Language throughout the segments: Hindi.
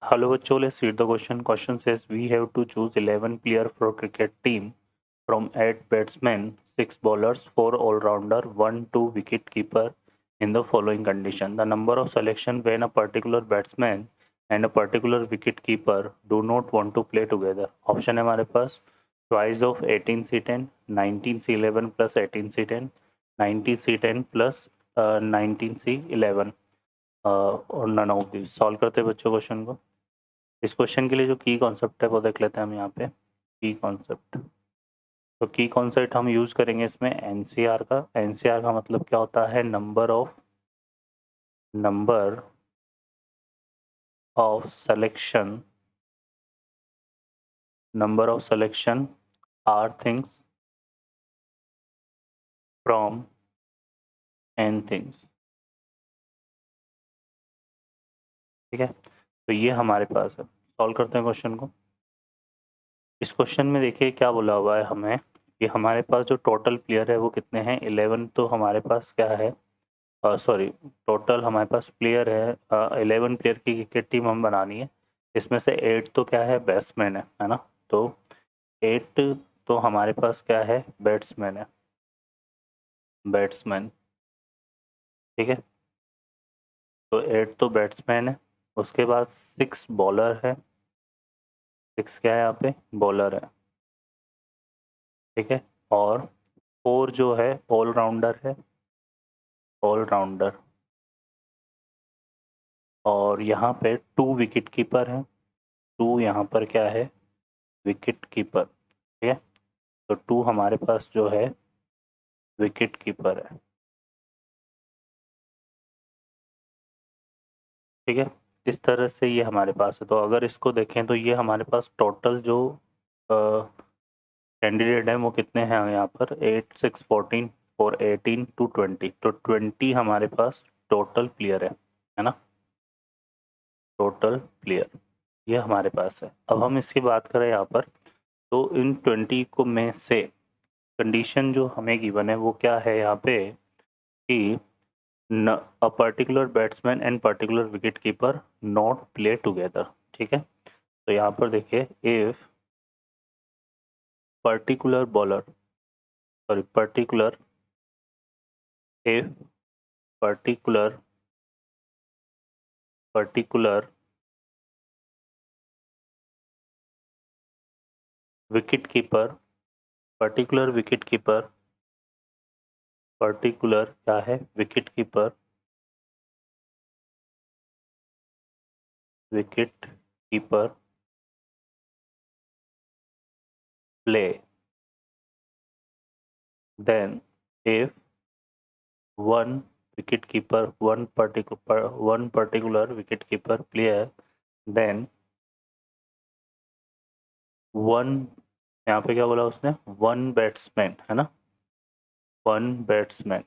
Hello बच्चों, let's read the question. Question says we have to choose 11 player for cricket team from 8 batsmen, 6 bowlers, 4 all-rounder, 1 2 wicket keeper in the following condition. The number of selection when a particular batsman and a particular wicket keeper do not want to play together. Option है हमारे पास choice of 18C10, 19C11 plus 18C10, 90C10 plus 19C11 और none of these. सॉल्व करते हैं बच्चों क्वेश्चन को. इस क्वेश्चन के लिए जो की कॉन्सेप्ट है वो देख लेते हैं हम यहाँ पे. की कॉन्सेप्ट, तो की कॉन्सेप्ट हम यूज करेंगे इसमें एनसीआर का. एनसीआर का मतलब क्या होता है? Number of selection r things from n things. ठीक है, तो ये हमारे पास है. सॉल्व करते हैं क्वेश्चन को. इस क्वेश्चन में देखिए क्या बोला हुआ है हमें कि हमारे पास जो टोटल प्लेयर है वो कितने हैं? 11. तो हमारे पास क्या है, सॉरी, टोटल हमारे पास प्लेयर है 11 प्लेयर की क्रिकेट टीम हम बनानी है. इसमें से 8 तो क्या है? बैट्समैन है ना. तो 8 तो हमारे पास क्या है? बैट्समैन है. बैट्समैन, ठीक है. तो 8 तो बैट्समैन है. उसके बाद 6 बॉलर है. 6 क्या है यहाँ पे? बॉलर है. ठीक है. और 4 जो है ऑलराउंडर है. ऑलराउंडर. और यहाँ पे 2 विकेट कीपर है. 2 यहाँ पर क्या है? Wicket keeper. ठीक है. तो 2 हमारे पास जो है विकेट कीपर है. ठीक है. इस तरह से ये हमारे पास है. तो अगर इसको देखें तो ये हमारे पास टोटल जो कैंडिडेट है वो कितने हैं यहाँ पर? 8 6 14 4 18 2 20. तो 20 हमारे पास टोटल प्लेयर है ना. टोटल प्लेयर ये हमारे पास है. अब हम इसकी बात करें यहाँ पर, तो इन 20 को में से कंडीशन जो हमें गिवन है वो क्या है यहाँ पे कि a particular batsman and particular wicket keeper not play together. ठीक है. तो यहाँ पर देखिए if particular bowler, sorry, if particular wicket keeper, particular क्या है? Wicket keeper play, then if one particular wicket keeper player, then one, यहाँ पे क्या बोला उसने? 1 बैट्समैन है ना. 1 बैट्समैन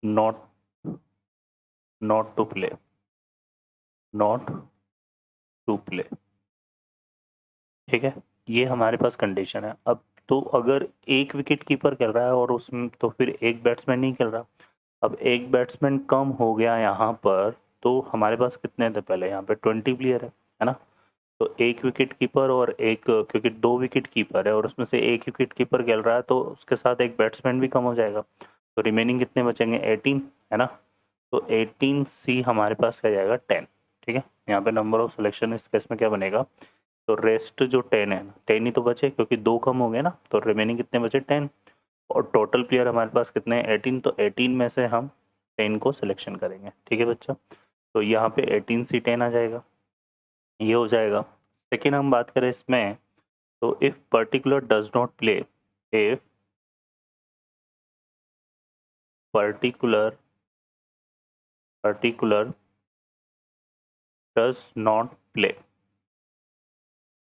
नॉट टू प्ले. ठीक है. ये हमारे पास कंडीशन है. अब तो अगर एक विकेट कीपर खेल रहा है और उसमें तो फिर एक बैट्समैन नहीं खेल रहा. अब एक बैट्समैन कम हो गया यहाँ पर, तो हमारे पास कितने थे पहले? यहाँ पे 20 प्लेयर है ना. तो एक विकेट कीपर और एक, क्योंकि 2 विकेट कीपर है और उसमें से एक विकेट कीपर खेल रहा है तो उसके साथ एक बैट्समैन भी कम हो जाएगा. तो रिमेनिंग कितने बचेंगे? 18 है ना. तो 18C हमारे पास क्या जाएगा? 10. ठीक है. यहाँ पे नंबर ऑफ सिलेक्शन इस केस में क्या बनेगा? तो रेस्ट जो 10 है, 10 ही तो बचे क्योंकि 2 कम हो गए ना. तो रिमेनिंग कितने बचे? 10. और टोटल प्लेयर हमारे पास कितने हैं? 18. तो 18 में से हम 10 को सिलेक्शन करेंगे. ठीक है बच्चा. तो यहाँ पे 18C10 आ जाएगा. ये हो जाएगा. सेकेंड हम बात करें इसमें, तो if particular does not play, if particular does not play.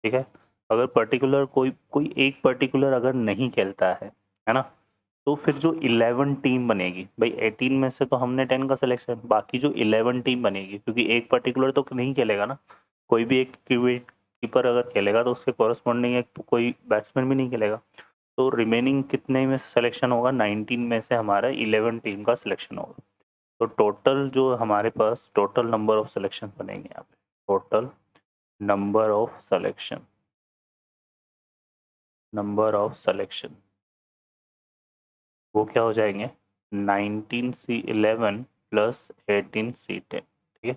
ठीक है. अगर पर्टिकुलर कोई एक पर्टिकुलर अगर नहीं खेलता है ना, तो फिर जो 11 टीम बनेगी भाई, 18 में से तो हमने 10 का सिलेक्शन, बाकी जो 11 टीम बनेगी, क्योंकि एक पर्टिकुलर तो नहीं खेलेगा ना. कोई भी एक कीपर अगर खेलेगा तो उसके कॉरस्पॉन्डिंग एक कोई बैट्समैन भी नहीं खेलेगा. तो रिमेनिंग कितने में सिलेक्शन होगा? 19 में से हमारा 11 टीम का सिलेक्शन होगा. तो टोटल जो हमारे पास टोटल नंबर ऑफ सिलेक्शन बनेंगे यहाँ पे, टोटल नंबर ऑफ सिलेक्शन वो क्या हो जाएंगे 19C11 प्लस 18C10, ठीक है,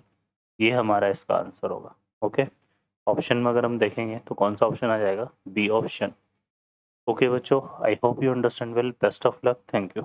ये हमारा इसका आंसर होगा। ओके, ऑप्शन में अगर हम देखेंगे तो कौन सा ऑप्शन आ जाएगा, बी ऑप्शन। ओके बच्चों, I hope you understand well, best of luck, thank you.